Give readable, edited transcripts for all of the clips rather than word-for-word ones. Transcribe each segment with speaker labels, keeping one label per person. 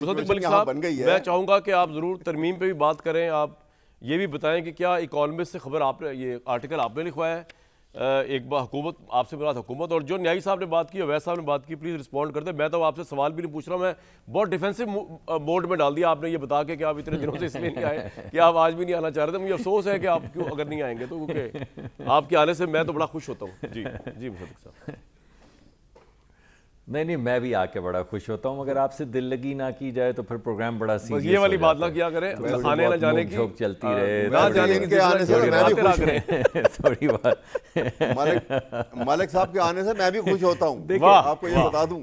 Speaker 1: مصدق ملک صاحب میں چاہوں گا کہ آپ ضرور ترمیم پہ بھی بات کریں. آپ یہ بھی بتائیں کہ کیا اکانومسٹ سے خبر آپ نے یہ آرٹیکل آپ نے لکھوایا ہے ایک بار حکومت آپ سے مراد حکومت اور جو نیائی صاحب نے بات کی اویس صاحب نے بات کی پلیز رسپونڈ کر دیں. میں تو آپ سے سوال بھی نہیں پوچھ رہا ہوں, میں بہت ڈیفینسو موڈ میں ڈال دیا آپ نے یہ بتا کے کہ آپ اتنے دنوں سے اس لیے نہیں آئے کہ آپ آج بھی نہیں آنا چاہ رہے تھے. مجھے افسوس ہے کہ آپ کیوں اگر نہیں آئیں گے تو کیونکہ آپ کے آنے سے میں تو بڑا خوش ہوتا ہوں. جی جی مصدق صاحب.
Speaker 2: نہیں میں بھی آ کے بڑا خوش ہوتا ہوں, مگر آپ سے دل لگی نہ کی جائے تو پھر پروگرام بڑا سیریس
Speaker 1: یہ والی بات نہ کیا کریں, آنے نہ جانے کی
Speaker 2: جھوک چلتی رہے.
Speaker 3: تھوڑی بات ملک صاحب کے آنے سے میں بھی خوش ہوتا ہوں, آپ کو یہ بتا دوں.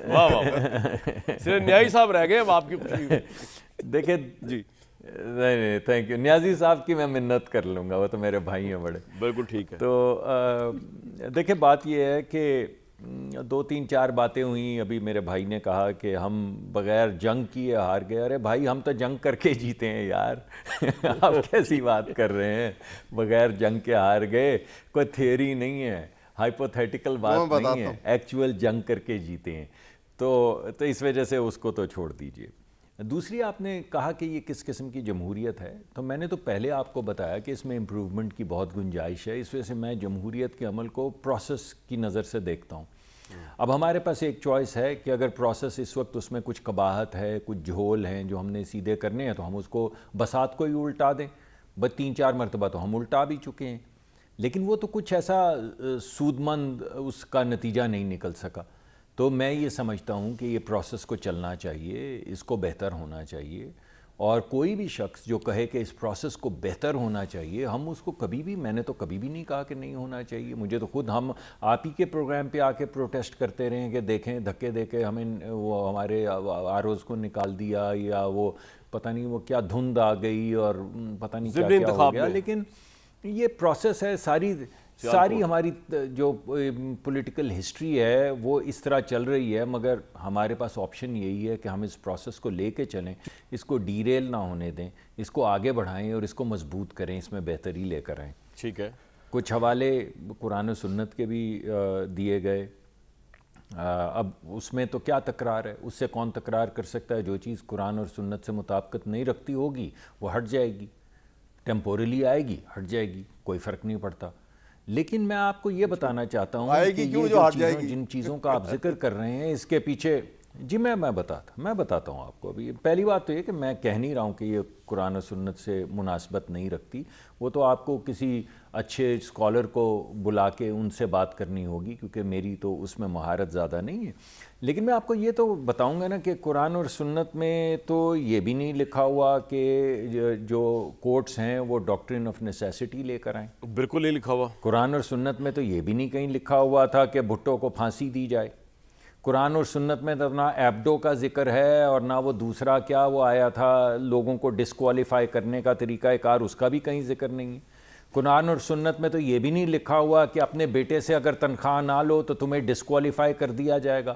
Speaker 1: واہ واہ, صرف نیائی صاحب رہ گئے اب آپ کی خوشی.
Speaker 2: دیکھیں جی نہیں تھینک یو. نیازی صاحب کی میں منت کر لوں گا, وہ تو میرے بھائی ہیں بڑے.
Speaker 1: بالکل ٹھیک ہے.
Speaker 2: تو دیکھیں بات یہ ہے کہ 2-3-4 باتیں ہوئیں. ابھی میرے بھائی نے کہا کہ ہم بغیر جنگ کیے ہار گئے. ارے بھائی ہم تو جنگ کر کے جیتے ہیں یار, آپ کیسی بات کر رہے ہیں, بغیر جنگ کے ہار گئے. کوئی تھیوری نہیں ہے, ہائپوتھیٹیکل بات نہیں ہے, ایکچول جنگ کر کے جیتے ہیں. تو اس وجہ سے اس کو تو چھوڑ دیجئے. دوسری آپ نے کہا کہ یہ کس قسم کی جمہوریت ہے, تو میں نے تو پہلے آپ کو بتایا کہ اس میں امپروومنٹ کی بہت گنجائش ہے. اس وجہ سے میں جمہوریت کے عمل کو پروسیس کی نظر سے دیکھتا ہوں. اب ہمارے پاس ایک چوائس ہے کہ اگر پروسیس اس وقت اس میں کچھ قباحت ہے, کچھ جھول ہیں جو ہم نے سیدھے کرنے ہیں, تو ہم اس کو بساط کو ہی الٹا دیں. 3-4 مرتبہ تو ہم الٹا بھی چکے ہیں, لیکن وہ تو کچھ ایسا سودمند اس کا نتیجہ نہیں نکل سکا. تو میں یہ سمجھتا ہوں کہ یہ پروسیس کو چلنا چاہیے, اس کو بہتر ہونا چاہیے. اور کوئی بھی شخص جو کہے کہ اس پروسیس کو بہتر ہونا چاہیے, ہم اس کو کبھی بھی, میں نے تو کبھی بھی نہیں کہا کہ نہیں ہونا چاہیے. مجھے تو خود ہم آپ ہی کے پروگرام پہ آ کے پروٹیسٹ کرتے رہے ہیں کہ دیکھیں دھکے دے کے ہمیں وہ ہمارے آروز کو نکال دیا, یا وہ پتہ نہیں وہ کیا دھند آ گئی اور پتہ نہیں کیا کیا ہو گیا. لیکن یہ پروسیس ہے, ساری ہماری جو پولیٹیکل ہسٹری ہے وہ اس طرح چل رہی ہے. مگر ہمارے پاس آپشن یہی ہے کہ ہم اس پروسیس کو لے کے چلیں, اس کو ڈیریل نہ ہونے دیں, اس کو آگے بڑھائیں اور اس کو مضبوط کریں, اس میں بہتری لے کر آئیں.
Speaker 1: ٹھیک ہے.
Speaker 2: کچھ حوالے قرآن و سنت کے بھی دیے گئے. اب اس میں تو کیا تکرار ہے, اس سے کون تکرار کر سکتا ہے؟ جو چیز قرآن اور سنت سے مطابقت نہیں رکھتی ہوگی وہ ہٹ جائے گی, ٹیمپورلی آئے گی, ہٹ جائے گی, کوئی فرق نہیں پڑتا. لیکن میں آپ کو یہ بتانا چاہتا ہوں کہ یہ جو جن چیزوں کا آپ ذکر کر رہے ہیں اس کے پیچھے جی میں بتاتا ہوں آپ کو. ابھی پہلی بات تو یہ کہ میں کہہ نہیں رہا ہوں کہ یہ قرآن و سنت سے مناسبت نہیں رکھتی, وہ تو آپ کو کسی اچھے اسکالر کو بلا کے ان سے بات کرنی ہوگی, کیونکہ میری تو اس میں مہارت زیادہ نہیں ہے. لیکن میں آپ کو یہ تو بتاؤں گا نا کہ قرآن اور سنت میں تو یہ بھی نہیں لکھا ہوا کہ جو کورٹس ہیں وہ ڈاکٹرن آف نیسیسٹی لے کر آئیں.
Speaker 1: بالکل نہیں لکھا ہوا.
Speaker 2: قرآن اور سنت میں تو یہ بھی نہیں کہیں لکھا ہوا تھا کہ بھٹو کو پھانسی دی جائے. قرآن اور سنت میں تو نہ ایبڈو کا ذکر ہے اور نہ وہ دوسرا کیا وہ آیا تھا لوگوں کو ڈسکوالیفائی کرنے کا طریقہ کار, اس کا بھی کہیں ذکر نہیں ہے. قرآن اور سنت میں تو یہ بھی نہیں لکھا ہوا کہ اپنے بیٹے سے اگر تنخواہ نہ لو تو تمہیں ڈسکوالیفائی کر دیا جائے گا.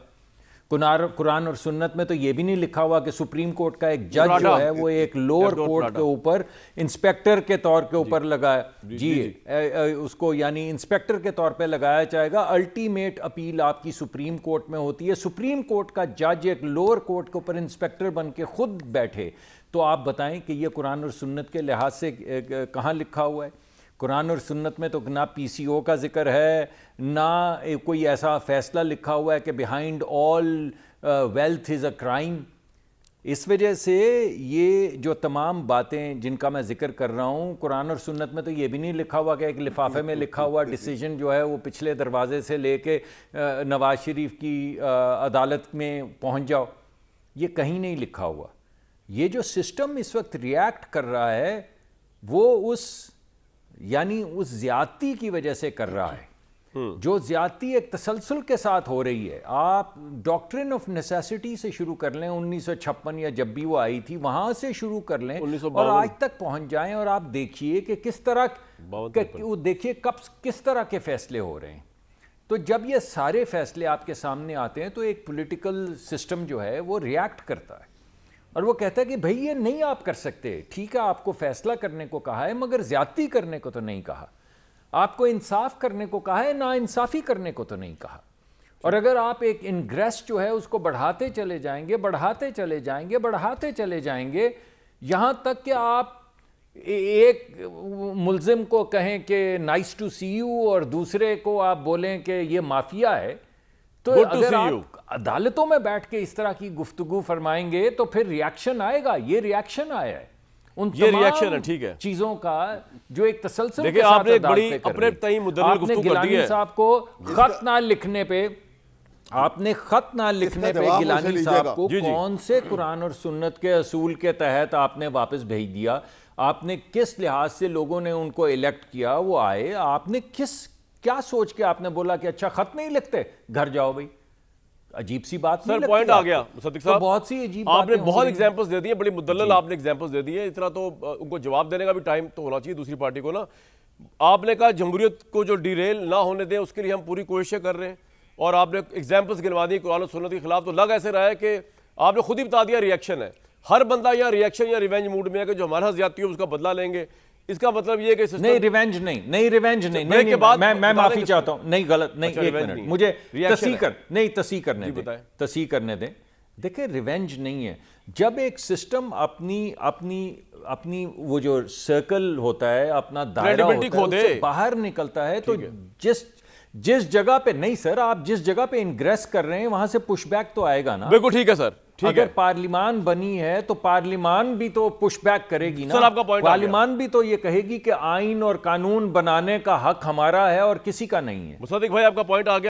Speaker 2: قرآن اور سنت میں تو یہ بھی نہیں لکھا ہوا کہ سپریم کورٹ کا ایک جج جو ہے وہ ایک لوور کورٹ کے اوپر انسپیکٹر کے طور کے اوپر لگایا اس کو, یعنی انسپیکٹر کے طور پہ لگایا جائے گا. الٹیمیٹ اپیل آپ کی سپریم کورٹ میں ہوتی ہے. سپریم کورٹ کا جج ایک لوور کورٹ کے اوپر انسپیکٹر بن کے خود بیٹھے, تو آپ بتائیں کہ یہ قرآن اور سنت کے لحاظ سے کہاں لکھا ہوا ہے؟ قرآن اور سنت میں تو نہ پی سی او کا ذکر ہے, نہ کوئی ایسا فیصلہ لکھا ہوا ہے کہ behind all wealth is a crime. اس وجہ سے یہ جو تمام باتیں جن کا میں ذکر کر رہا ہوں, قرآن اور سنت میں تو یہ بھی نہیں لکھا ہوا کہ ایک لفافے میں لکھا ہوا ڈیسیجن جو ہے وہ پچھلے دروازے سے لے کے نواز شریف کی عدالت میں پہنچ جاؤ, یہ کہیں نہیں لکھا ہوا. یہ جو سسٹم اس وقت ریاکٹ کر رہا ہے وہ اس زیادتی کی وجہ سے کر رہا ہے, جو زیادتی ایک تسلسل کے ساتھ ہو رہی ہے. آپ ڈاکٹرن آف نیسیسٹی سے شروع کر لیں, 1956 یا جب بھی وہ آئی تھی وہاں سے شروع کر لیں اور آج تک پہنچ جائیں, اور آپ دیکھیے کہ کس طرح کے فیصلے ہو رہے ہیں. تو جب یہ سارے فیصلے آپ کے سامنے آتے ہیں تو ایک پولیٹیکل سسٹم جو ہے وہ ریاکٹ کرتا ہے اور وہ کہتا ہے کہ بھئی یہ نہیں آپ کر سکتے. ٹھیک ہے, آپ کو فیصلہ کرنے کو کہا ہے مگر زیادتی کرنے کو تو نہیں کہا. آپ کو انصاف کرنے کو کہا ہے, نا انصافی کرنے کو تو نہیں کہا. اور اگر آپ ایک انگریس جو ہے اس کو بڑھاتے چلے جائیں گے، بڑھاتے چلے جائیں گے، بڑھاتے چلے جائیں گے، یہاں تک کہ آپ ایک ملزم کو کہیں کہ نائس ٹو سی یو اور دوسرے کو آپ بولیں کہ یہ مافیا ہے، تو اگر آپ عدالتوں میں بیٹھ کے اس طرح کی گفتگو فرمائیں گے تو پھر ریاکشن آئے گا. یہ ریاکشن آیا ہے ان تمام چیزوں کا جو ایک تسلسل کے ساتھ عدالتیں کر رہی ہیں. آپ نے گیلانی صاحب کو خط نہ لکھنے پہ گیلانی صاحب کو کون سے قرآن اور سنت کے اصول کے تحت آپ نے واپس بھیج دیا؟ آپ نے کس لحاظ سے لوگوں نے ان کو الیکٹ کیا، وہ آئے، آپ نے کیا سوچ کے آپ نے بولا کہ اچھا خط نہیں لکھتے، گھر جاؤ بھائی؟ عجیب سی بات نہیں لگتی؟
Speaker 1: سر پوائنٹ آ گیا مصدق صاحب،
Speaker 2: بہت سی عجیب
Speaker 1: آپ نے بہت ایگزامپلز دے دی ہیں، بڑی مدلل آپ نے ایگزامپلز دے دی ہیں. اس طرح تو ان کو جواب دینے کا بھی ٹائم تو ہونا چاہیے دوسری پارٹی کو نا. آپ نے کہا جمہوریت کو جو ڈیریل نہ ہونے دیں اس کے لیے ہم پوری کوششیں کر رہے ہیں، اور آپ نے ایگزامپلز گنوا دی قرآن و سنت کے خلاف. تو لگ ایسے رہا ہے کہ آپ نے خود ہی بتا دیا ریئیکشن ہے. ہر بندہ یا ریئیکشن یا ریونج موڈ میں ہے کہ جو ہمارا زیادتی ہو اس کا بدلہ لیں گے. اس کا مطلب یہ کہ
Speaker 2: نہیں ریونج نہیں میں معافی چاہتا ہوں. نہیں غلط نہیں، ایک منٹ مجھے تصحیح کرنے دیں. دیکھیں ریونج نہیں ہے. جب ایک سسٹم اپنی وہ جو سرکل ہوتا ہے، اپنا دائرہ ہوتا ہے، اس سے باہر نکلتا ہے، تو جس جگہ پہ نہیں سر، آپ جس جگہ پہ انگریس کر رہے ہیں وہاں سے پش بیک تو آئے گا نا.
Speaker 1: بالکل ٹھیک ہے سر.
Speaker 2: اگر پارلیمان بنی ہے تو پارلیمان بھی تو پش بیک کرے گی نا. پارلیمان بھی تو یہ کہے گی کہ آئین اور قانون بنانے کا حق ہمارا ہے اور کسی کا نہیں ہے.
Speaker 1: مصدق بھائی آپ کا پوائنٹ آ گیا.